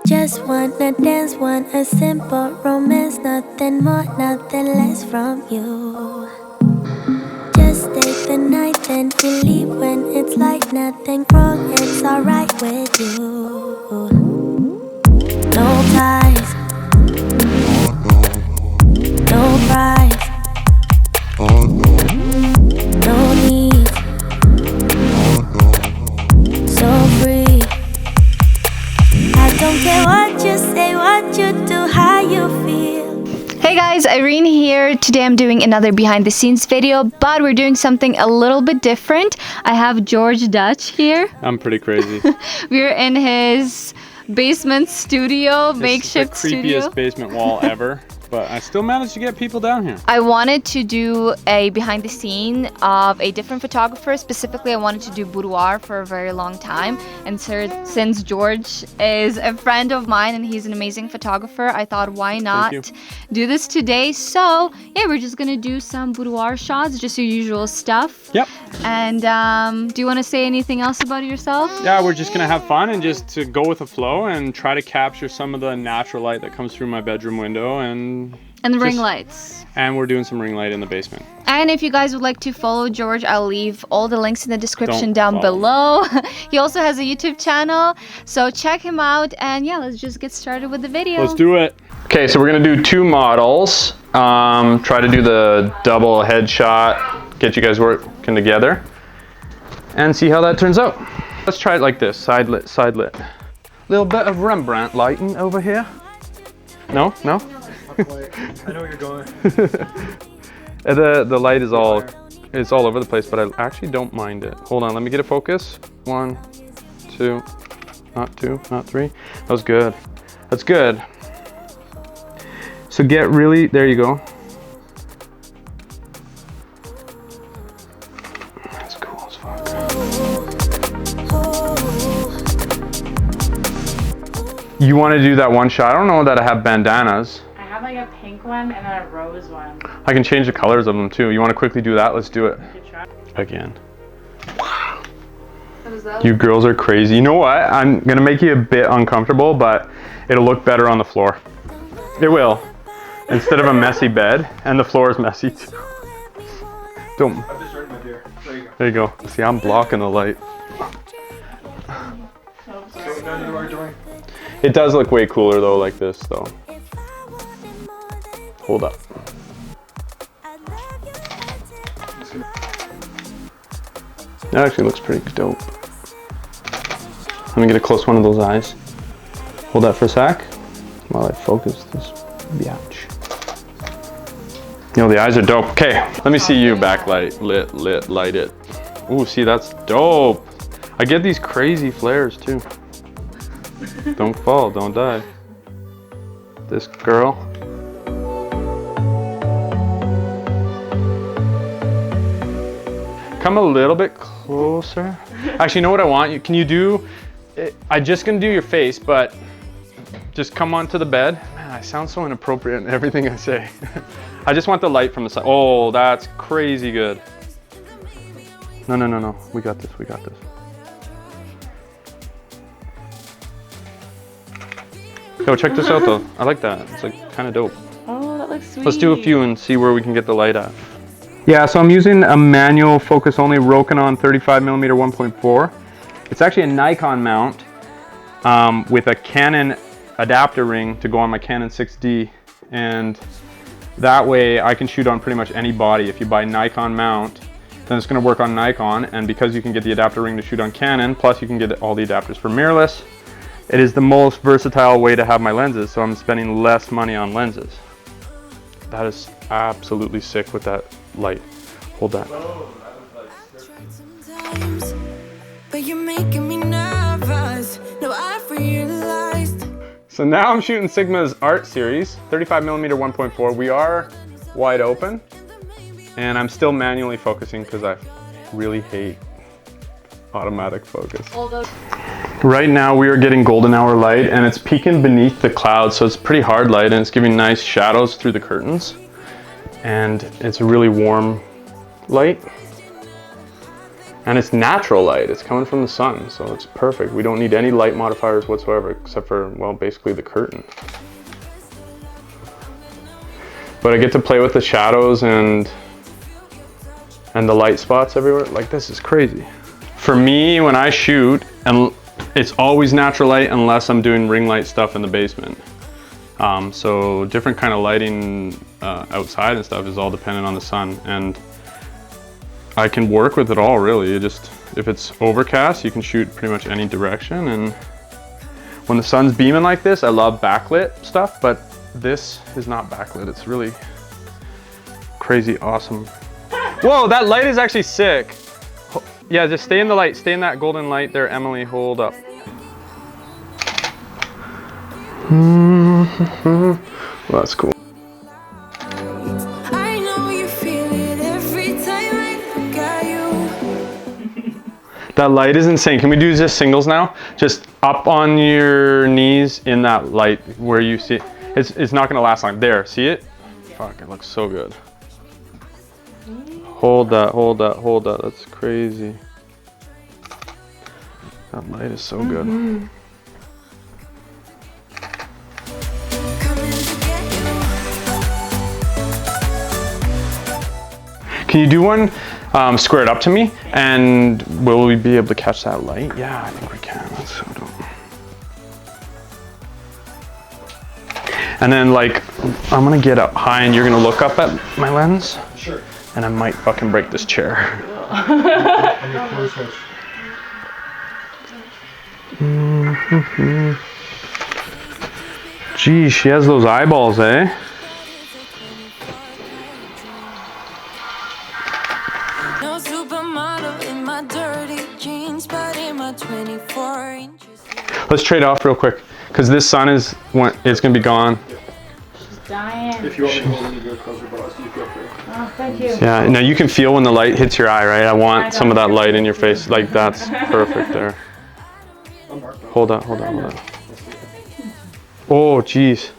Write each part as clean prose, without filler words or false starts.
Just wanna dance, want a simple romance, nothing more, nothing less from you. Just stay the night, then we leave when it's like nothing wrong, it's alright with you. No ties, no price, no need, so free. I don't care what you say, what you do, how you feel. Hey guys, Irene here. Today I'm doing another behind the scenes video, but we're doing something a little bit different. I have George Dutch here. I'm pretty crazy. We're in his basement studio, makeshift studio. It's the creepiest basement wall ever, but I still managed to get people down here. I wanted to do a behind the scene of a different photographer. Specifically, I wanted to do Boudoir for a very long time. And since George is a friend of mine and he's an amazing photographer, I thought, why not do this today? So yeah, we're just gonna do some Boudoir shots, just your usual stuff. Yep. And do you want to say anything else about yourself? Yeah, we're just gonna have fun and just to go with the flow and try to capture some of the natural light that comes through my bedroom window and the ring lights. And we're doing some ring light in the basement. And if you guys would like to follow George, I'll leave all the links in the description down below. He also has a YouTube channel, so check him out. And yeah, let's just get started with the video. Let's do it. Okay, so we're gonna do two models. Try to do the double headshot, get you guys working together, and see how that turns out. Let's try it like this, side lit, side lit. Little bit of Rembrandt lighting over here. No? No? I know where you're going. The light is all over the place, but I actually don't mind it. Hold on, let me get a focus. 1, 2, not 3. That was good. That's good. So get really, there you go. That's cool as fuck. You want to do that one shot? I don't know that I have bandanas. I have like a pink one and then a rose one. I can change the colors of them too. You want to quickly do that? Let's do it. Again. Wow. You girls are crazy. You know what? I'm going to make you a bit uncomfortable, but it'll look better on the floor. It will. Instead of a messy bed, and the floor is messy too. Don't. I'm just starting my beer. There you go. There you go. See, I'm blocking the light. So now you are doing. It does look way cooler though, like this though. Hold up. That actually looks pretty dope. Let me get a close one of those eyes. Hold that for a sec while I focus this biatch. You know, the eyes are dope. Okay, let me see you backlight, light it. Ooh, see, that's dope. I get these crazy flares too. Don't fall, don't die. This girl. Come a little bit closer. Actually, you know what I want? Can you do, I'm just gonna do your face, but just come onto the bed. Man, I sound so inappropriate in everything I say. I just want the light from the side. Oh, that's crazy good. No. We got this, we got this. Yo, check this out though. I like that. It's like kind of dope. Oh, that looks sweet. Let's do a few and see where we can get the light at. Yeah, so I'm using a manual focus only Rokinon 35mm 1.4. It's actually a Nikon mount with a Canon adapter ring to go on my Canon 6D, and that way I can shoot on pretty much any body. If you buy a Nikon mount, then it's going to work on Nikon, and because you can get the adapter ring to shoot on Canon, plus you can get all the adapters for mirrorless, it is the most versatile way to have my lenses, so I'm spending less money on lenses. That is absolutely sick with that light. Hold that. But you're making me nervous. No, I've realized. So now I'm shooting Sigma's art series, 35mm 1.4. We are wide open, and I'm still manually focusing because I really hate automatic focus. Right now we are getting golden hour light, and it's peeking beneath the clouds, so it's pretty hard light, and it's giving nice shadows through the curtains, and it's a really warm light. And it's natural light. It's coming from the sun, so it's perfect. We don't need any light modifiers whatsoever, except for, well, basically the curtain. But I get to play with the shadows and the light spots everywhere. Like, this is crazy. For me, when I shoot, and it's always natural light unless I'm doing ring light stuff in the basement. So different kind of lighting outside and stuff is all dependent on the sun, and I can work with it all really. You just, if it's overcast, you can shoot pretty much any direction. And when the sun's beaming like this, I love backlit stuff, but this is not backlit. It's really crazy awesome. Whoa, that light is actually sick. Yeah, just stay in the light. Stay in that golden light there, Emily. Hold up. Well, that's cool. I know you feel it every time I look at you. That light is insane. Can we do just singles now? Just up on your knees in that light where you see it. It's not gonna last long. There, see it? Fuck, it looks so good. Hold that, hold that, hold that. That's crazy. That light is so good. Can you do one square it up to me? And will we be able to catch that light? Yeah, I think we can. That's so dope. And then, like, I'm gonna get up high and you're gonna look up at my lens. Sure. And I might fucking break this chair. And your clothes switch. Geez, she has those eyeballs, eh? No supermodel in my dirty jeans, but in my 24 inches. Let's trade off real quick, because this sun is, it's gonna be gone. She's dying. If you want me to hold you go closer, but you feel free. Oh, thank you. Yeah, now you can feel when the light hits your eye, right? I want some of that light in your face. Like, that's perfect there. Hold that, hold that, hold that. Oh, geez.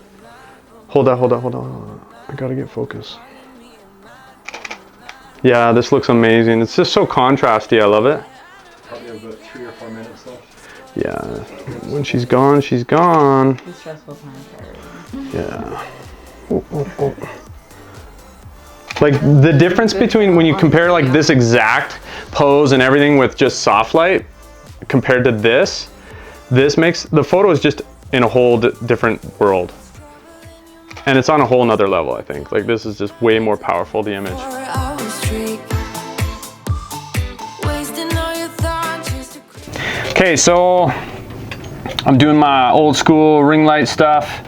Hold that, hold that, hold that, hold that. I gotta get focus. Yeah, this looks amazing. It's just so contrasty. I love it. Probably have about 3 or 4 minutes left. Yeah, when she's gone, she's gone. It's a stressful time for everyone. Yeah. Oh, oh, oh. Like, the difference between when you compare like this exact pose and everything with just soft light compared to this makes the photo is just in a whole different world. And it's on a whole nother level, I think. Like, this is just way more powerful, the image. Okay, so I'm doing my old school ring light stuff.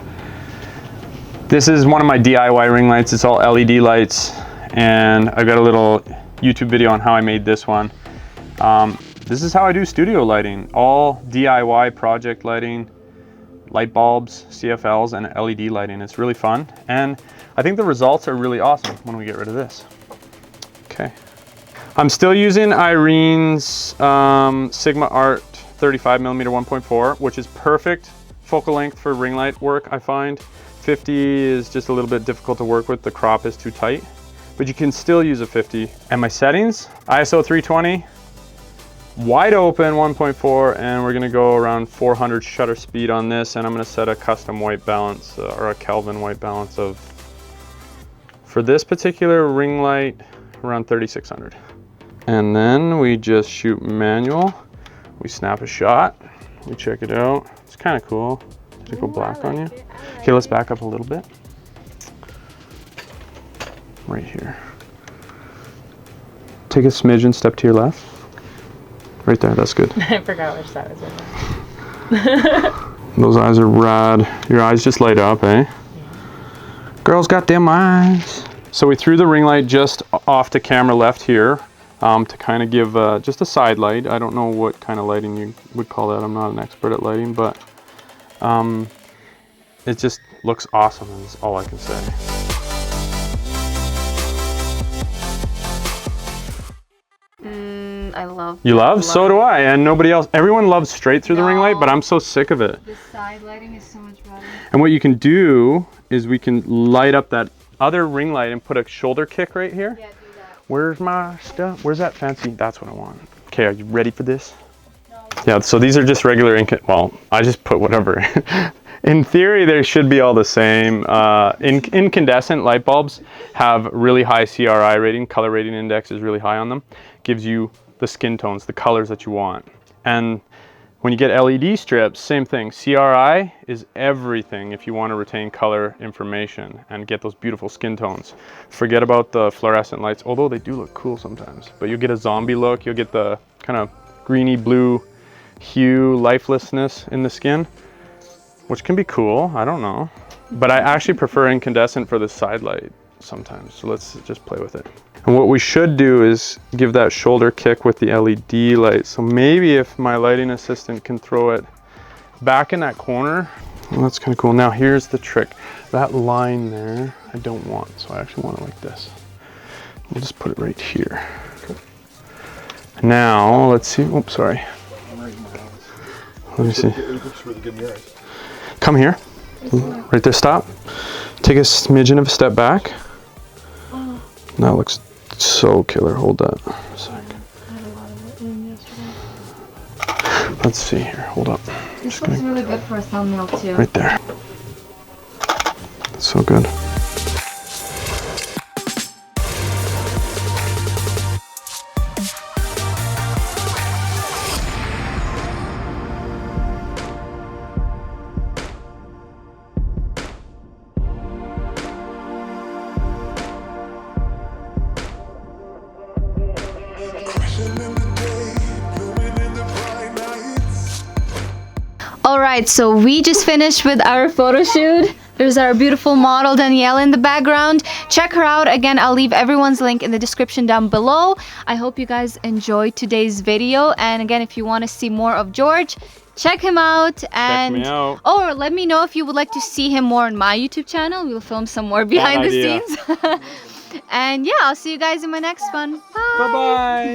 This is one of my DIY ring lights. It's all LED lights, and I've got a little YouTube video on how I made this one. This is how I do studio lighting, all DIY project lighting, light bulbs, CFLs, and LED lighting. It's really fun, and I think the results are really awesome when we get rid of this. Okay. I'm still using Irene's Sigma Art 35mm 1.4, which is perfect focal length for ring light work, I find. 50 is just a little bit difficult to work with. The crop is too tight, but you can still use a 50. And my settings, ISO 320, wide open 1.4, and we're gonna go around 400 shutter speed on this, and I'm gonna set a custom white balance or a Kelvin white balance of, for this particular ring light, around 3600. And then we just shoot manual. We snap a shot, we check it out. It's kind of cool. Does it go black on you? Okay, let's back up a little bit. Right here. Take a smidgen, step to your left. Right there, that's good. I forgot which side was it. Those eyes are rad. Your eyes just light up, eh? Yeah. Girls got them eyes. So we threw the ring light just off to camera left here to kind of give just a side light. I don't know what kind of lighting you would call that. I'm not an expert at lighting, but it just looks awesome, is all I can say. I love. You love? So do I, and nobody else. Everyone loves straight through the ring light, but I'm so sick of it. The side lighting is so much better. And what you can do is we can light up that other ring light and put a shoulder kick right here. Yeah, do that. Where's my stuff? Where's that fancy? That's what I want. Okay, are you ready for this? Yeah, so these are just regular well, I just put whatever. In theory, they should be all the same. Incandescent light bulbs have really high CRI rating, color rating index is really high on them. Gives you the skin tones, the colors that you want. And when you get LED strips, same thing. CRI is everything if you want to retain color information and get those beautiful skin tones. Forget about the fluorescent lights, although they do look cool sometimes. But you'll get a zombie look, you'll get the kind of greeny blue hue, lifelessness in the skin, which can be cool, I don't know. But I actually prefer incandescent for the side light sometimes, so let's just play with it. And what we should do is give that shoulder kick with the LED light. So maybe if my lighting assistant can throw it back in that corner, well, that's kind of cool. Now here's the trick. That line there, I don't want, so I actually want it like this. We'll just put it right here. Now, let's see, oops, sorry. Let me see. It looks really good in your eyes. Come here, right there, stop. Take a smidgen of a step back. That looks so killer, hold that a sec. Let's see here, hold up. This looks really good for a thumbnail too. Right there. So good. Alright, so we just finished with our photo shoot. There's our beautiful model Daniela in the background. Check her out. Again, I'll leave everyone's link in the description down below. I hope you guys enjoyed today's video. And again, if you want to see more of George, check him out. And check me out. or let me know if you would like to see him more on my YouTube channel. We'll film some more behind the scenes. And yeah, I'll see you guys in my next one. Bye. Bye-bye.